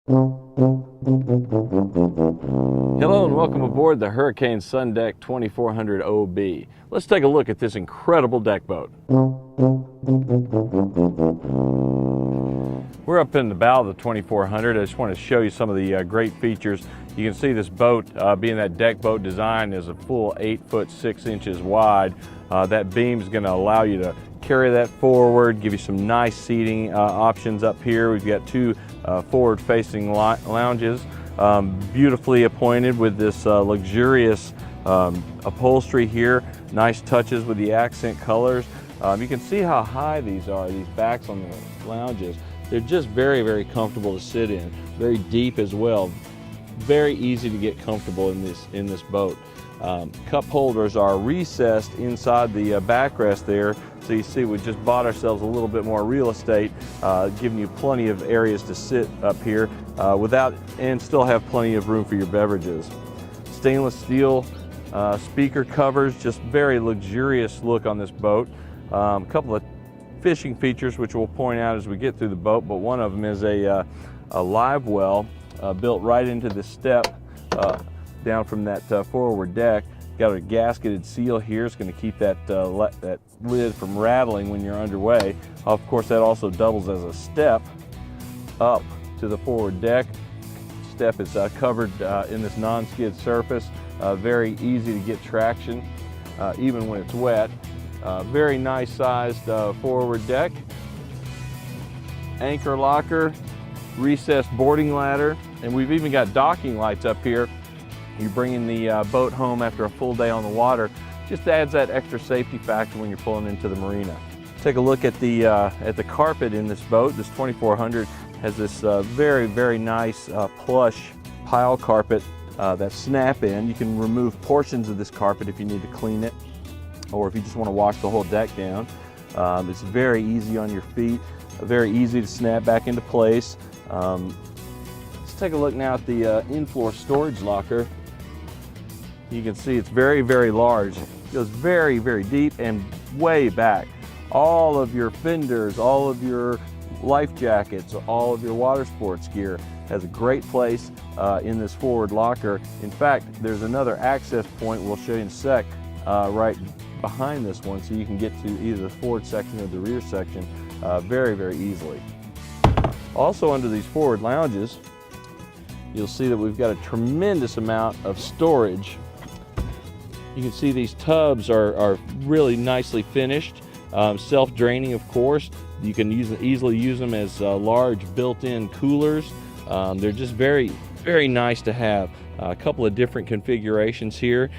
Hello and welcome aboard the Hurricane SunDeck 2400 OB. Let's take a look at this incredible deck boat. We're up in the bow of the 2400. I just want to show you some of the great features. You can see this boat, being that deck boat design, is a full 8 foot 6 inches wide. That beam is going to allow you to carry that forward, give you some nice seating options up here. We've got two forward-facing lounges, beautifully appointed with this luxurious upholstery here. Nice touches with the accent colors. You can see how high these are, these backs on the lounges. They're just very, very comfortable to sit in. Very deep as well. Very easy to get comfortable in this boat. Cup holders are recessed inside the backrest there. So you see we just bought ourselves a little bit more real estate, giving you plenty of areas to sit up here and still have plenty of room for your beverages. Stainless steel speaker covers, just very luxurious look on this boat. A couple of fishing features which we'll point out as we get through the boat, but one of them is a live well built right into the step down from that forward deck. Got a gasketed seal here. It's going to keep that lid from rattling when you're underway. Of course, that also doubles as a step up to the forward deck. Step is covered in this non-skid surface. Very easy to get traction even when it's wet. Very nice sized forward deck. Anchor locker, recessed boarding ladder, and we've even got docking lights up here. You're bringing the boat home after a full day on the water. Just adds that extra safety factor when you're pulling into the marina. Take a look at the carpet in this boat. This 2400 has this very, very nice plush pile carpet that's snap-in. You can remove portions of this carpet if you need to clean it, or if you just want to wash the whole deck down. It's very easy on your feet, very easy to snap back into place. Let's take a look now at the in-floor storage locker. You can see it's very, very large. It goes very, very deep and way back. All of your fenders, all of your life jackets, all of your water sports gear has a great place in this forward locker. In fact, there's another access point we'll show you in a sec right behind this one, so you can get to either the forward section or the rear section very, very easily. Also under these forward lounges, you'll see that we've got a tremendous amount of storage. You can see these tubs are really nicely finished, self-draining of course. You can easily use them as large built-in coolers. They're just very, very nice to have. A couple of different configurations here.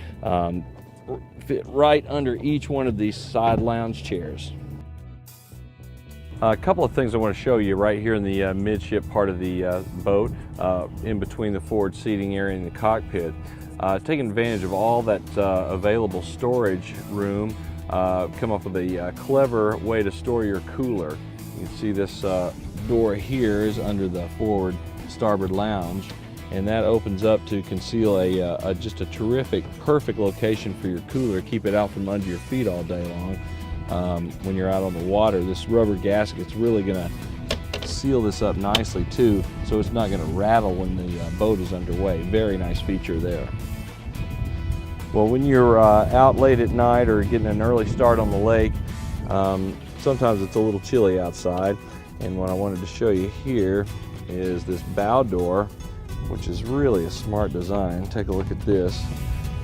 Fit right under each one of these side lounge chairs. A couple of things I want to show you right here in the midship part of the boat, in between the forward seating area and the cockpit. Taking advantage of all that available storage room, come up with a clever way to store your cooler. You can see this door here is under the forward starboard lounge, and that opens up to conceal just a terrific, perfect location for your cooler. Keep it out from under your feet all day long. When you're out on the water, this rubber gasket's really going to seal this up nicely too, so it's not going to rattle when the boat is underway. Very nice feature there. Well, when you're out late at night or getting an early start on the lake, sometimes it's a little chilly outside, and what I wanted to show you here is this bow door, which is really a smart design. Take a look at this.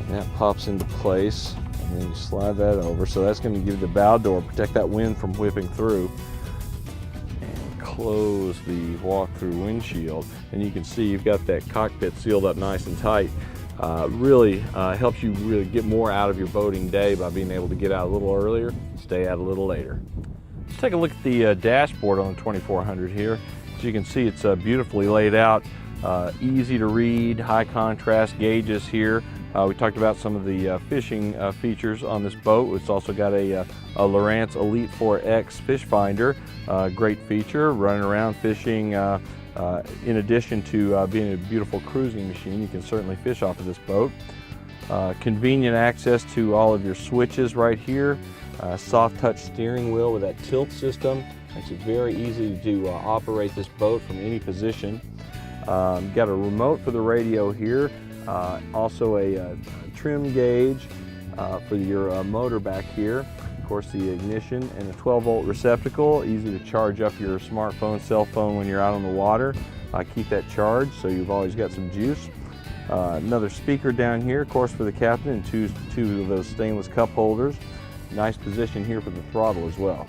And that pops into place, and then you slide that over. So that's going to give the bow door, protect that wind from whipping through, and close the walk-through windshield. And you can see you've got that cockpit sealed up nice and tight. Really helps you really get more out of your boating day by being able to get out a little earlier, stay out a little later. Let's take a look at the dashboard on the 2400 here. As you can see, it's beautifully laid out, easy to read, high contrast gauges here. We talked about some of the fishing features on this boat. It's also got a Lowrance Elite 4X fish finder, great feature, running around fishing. In addition to being a beautiful cruising machine, you can certainly fish off of this boat. Convenient access to all of your switches right here. Soft touch steering wheel with that tilt system. Makes it very easy to operate this boat from any position. Got a remote for the radio here, also a trim gauge for your motor back here. Of course, the ignition and a 12-volt receptacle, easy to charge up your smartphone, cell phone when you're out on the water. Keep that charged so you've always got some juice. Another speaker down here, of course, for the captain, and two of those stainless cup holders. Nice position here for the throttle as well.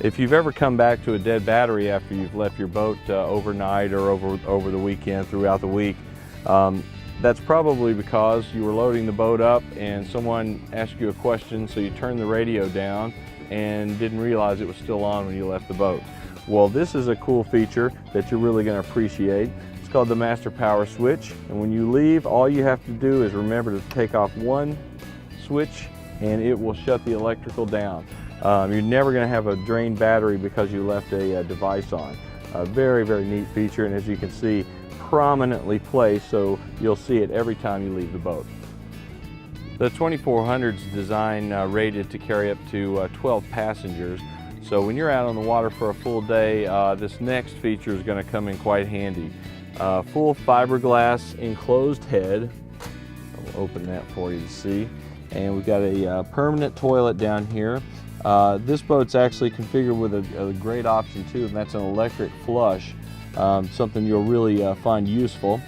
If you've ever come back to a dead battery after you've left your boat overnight or over the weekend, throughout the week, that's probably because you were loading the boat up and someone asked you a question, so you turned the radio down and didn't realize it was still on when you left the boat. Well, this is a cool feature that you're really going to appreciate. It's called the master power switch, and when you leave, all you have to do is remember to take off one switch and it will shut the electrical down. You're never going to have a drained battery because you left a device on. A very, very neat feature, and as you can see, prominently placed, so you'll see it every time you leave the boat. The 2400's design rated to carry up to 12 passengers, so when you're out on the water for a full day, this next feature is going to come in quite handy. Full fiberglass enclosed head. I'll open that for you to see. And we've got a permanent toilet down here. This boat's actually configured with a great option too, and that's an electric flush, something you'll really find useful.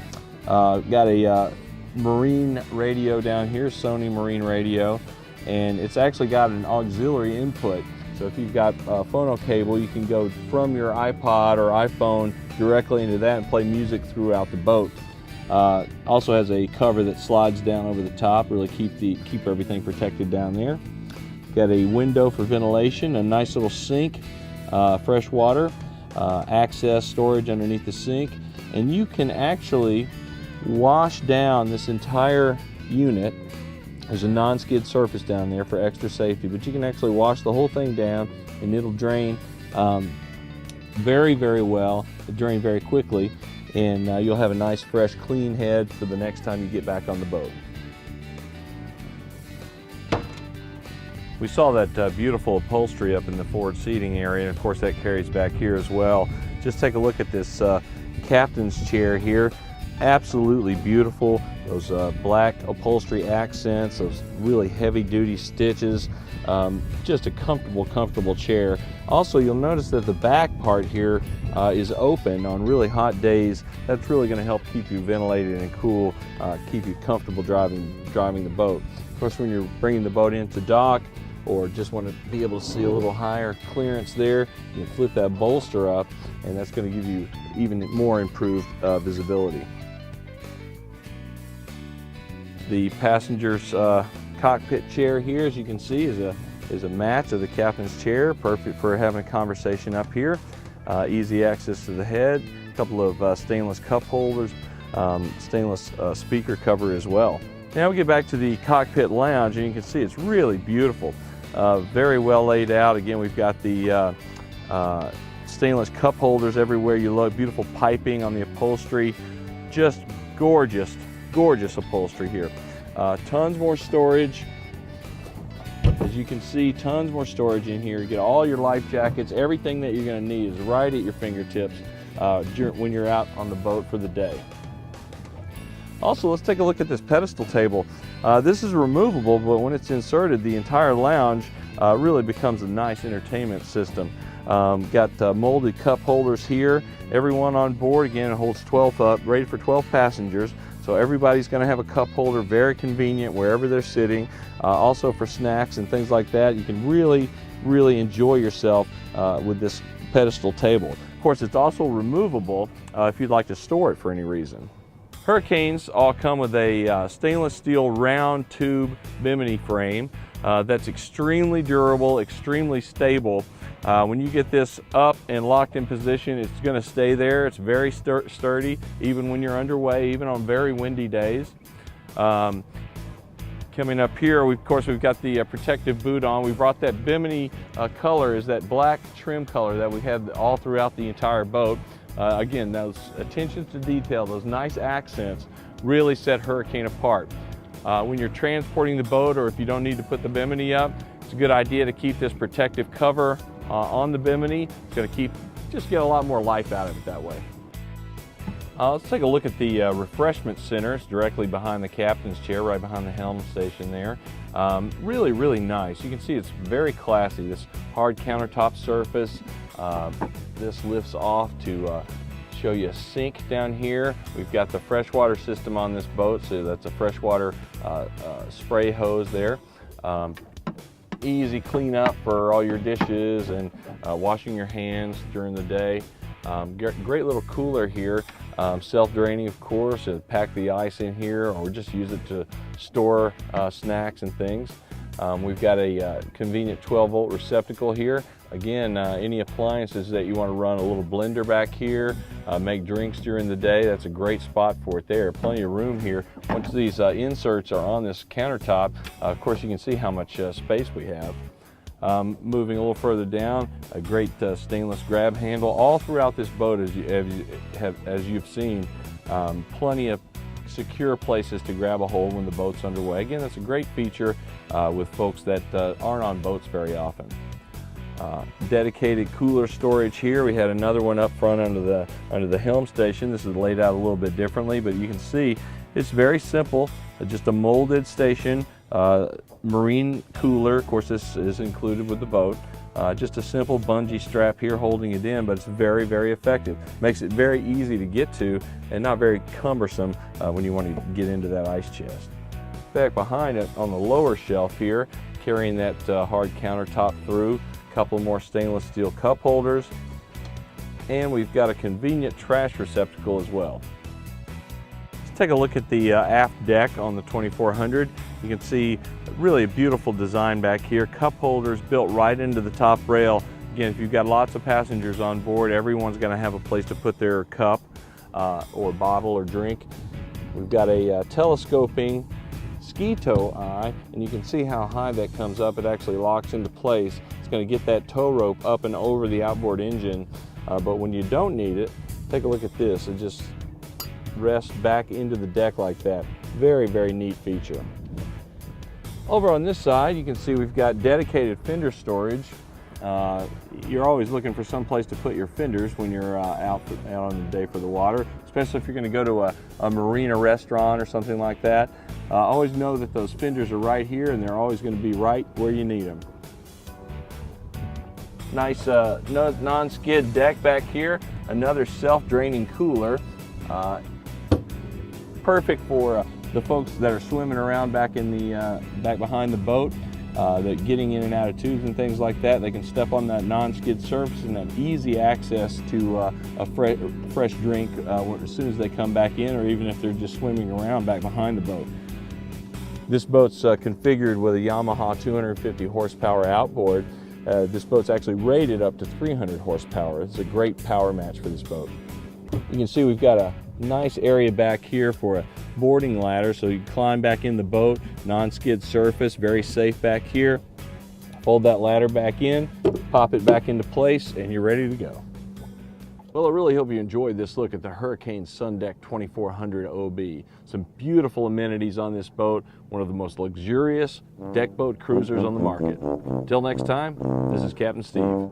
Got a marine radio down here, Sony marine radio, and it's actually got an auxiliary input. So if you've got a phono cable, you can go from your iPod or iPhone directly into that and play music throughout the boat. Also has a cover that slides down over the top, really keep everything protected down there. Got a window for ventilation, a nice little sink, fresh water, access storage underneath the sink, and you can actually wash down this entire unit. There's a non-skid surface down there for extra safety, but you can actually wash the whole thing down and it'll drain very, very well. It'll drain very quickly, and you'll have a nice, fresh, clean head for the next time you get back on the boat. We saw that beautiful upholstery up in the forward seating area, and of course that carries back here as well. Just take a look at this captain's chair here. Absolutely beautiful. Those black upholstery accents, those really heavy-duty stitches. Just a comfortable chair. Also, you'll notice that the back part here is open on really hot days. That's really going to help keep you ventilated and cool, keep you comfortable driving the boat. Of course, when you're bringing the boat into dock, or just want to be able to see a little higher clearance there, you can flip that bolster up, and that's going to give you even more improved visibility. The passenger's cockpit chair here, as you can see, is a match of the captain's chair, perfect for having a conversation up here. Easy access to the head, a couple of stainless cup holders, stainless speaker cover as well. Now we get back to the cockpit lounge, and you can see it's really beautiful. Very well laid out. Again, we've got the stainless cup holders everywhere you look, beautiful piping on the upholstery, just gorgeous upholstery here. Tons more storage. As you can see, tons more storage in here. You get all your life jackets, everything that you're going to need is right at your fingertips when you're out on the boat for the day. Also, let's take a look at this pedestal table. This is removable, but when it's inserted, the entire lounge really becomes a nice entertainment system. Got molded cup holders here. Everyone on board, again, it holds 12, rated for 12 passengers. So everybody's going to have a cup holder, very convenient wherever they're sitting. Also for snacks and things like that, you can really enjoy yourself with this pedestal table. Of course, it's also removable if you'd like to store it for any reason. Hurricanes all come with a stainless steel round tube bimini frame that's extremely durable, extremely stable. When you get this up and locked in position, it's going to stay there. It's very sturdy, even when you're underway, even on very windy days. Coming up here, of course, we've got the protective boot on. We brought that bimini color, is that black trim color that we had all throughout the entire boat. Again, those attentions to detail, those nice accents really set Hurricane apart. When you're transporting the boat, or if you don't need to put the bimini up, it's a good idea to keep this protective cover on the bimini. It's going to just get a lot more life out of it that way. Let's take a look at the refreshment center. It's directly behind the captain's chair, right behind the helm station there. Really, really nice. You can see it's very classy. This hard countertop surface. This lifts off to show you a sink down here. We've got the freshwater system on this boat, so that's a freshwater spray hose there. Easy cleanup for all your dishes and washing your hands during the day. Great little cooler here, self-draining of course, pack the ice in here or just use it to store snacks and things. We've got a convenient 12-volt receptacle here. Again, any appliances that you want to run, a little blender back here, make drinks during the day, that's a great spot for it there. Plenty of room here. Once these inserts are on this countertop, of course you can see how much space we have. Moving a little further down, a great stainless grab handle. All throughout this boat, as you've seen, plenty of secure places to grab a hold when the boat's underway. Again, that's a great feature with folks that aren't on boats very often. Dedicated cooler storage here. We had another one up front under the helm station. This is laid out a little bit differently, but you can see it's very simple. Just a molded station, marine cooler. Of course, this is included with the boat. Just a simple bungee strap here holding it in, but it's very, very effective. Makes it very easy to get to and not very cumbersome when you want to get into that ice chest. Back behind it on the lower shelf here, carrying that hard countertop through, a couple more stainless steel cup holders, and we've got a convenient trash receptacle as well. Let's take a look at the aft deck on the 2400. You can see really a beautiful design back here. Cup holders built right into the top rail. Again, if you've got lots of passengers on board, everyone's going to have a place to put their cup or bottle or drink. We've got a telescoping ski tow eye, and you can see how high that comes up. It actually locks into place. It's going to get that tow rope up and over the outboard engine, but when you don't need it, take a look at this. It just rests back into the deck like that. Very, very neat feature. Over on this side, you can see we've got dedicated fender storage. You're always looking for some place to put your fenders when you're out on the day for the water, especially if you're going to go to a marina restaurant or something like that. Always know that those fenders are right here, and they're always going to be right where you need them. Nice non-skid deck back here. Another self-draining cooler. Perfect for the folks that are swimming around back in the back behind the boat, that getting in and out of tubes and things like that. They can step on that non-skid surface and have easy access to a fresh drink as soon as they come back in, or even if they're just swimming around back behind the boat. This boat's configured with a Yamaha 250 horsepower outboard. This boat's actually rated up to 300 horsepower. It's a great power match for this boat. You can see we've got a nice area back here for a boarding ladder, so you can climb back in the boat. Non-skid surface, very safe back here. Fold that ladder back in, pop it back into place, and you're ready to go. Well, I really hope you enjoyed this look at the Hurricane SunDeck 2400 OB. Some beautiful amenities on this boat, one of the most luxurious deck boat cruisers on the market. Till next time, this is Captain Steve.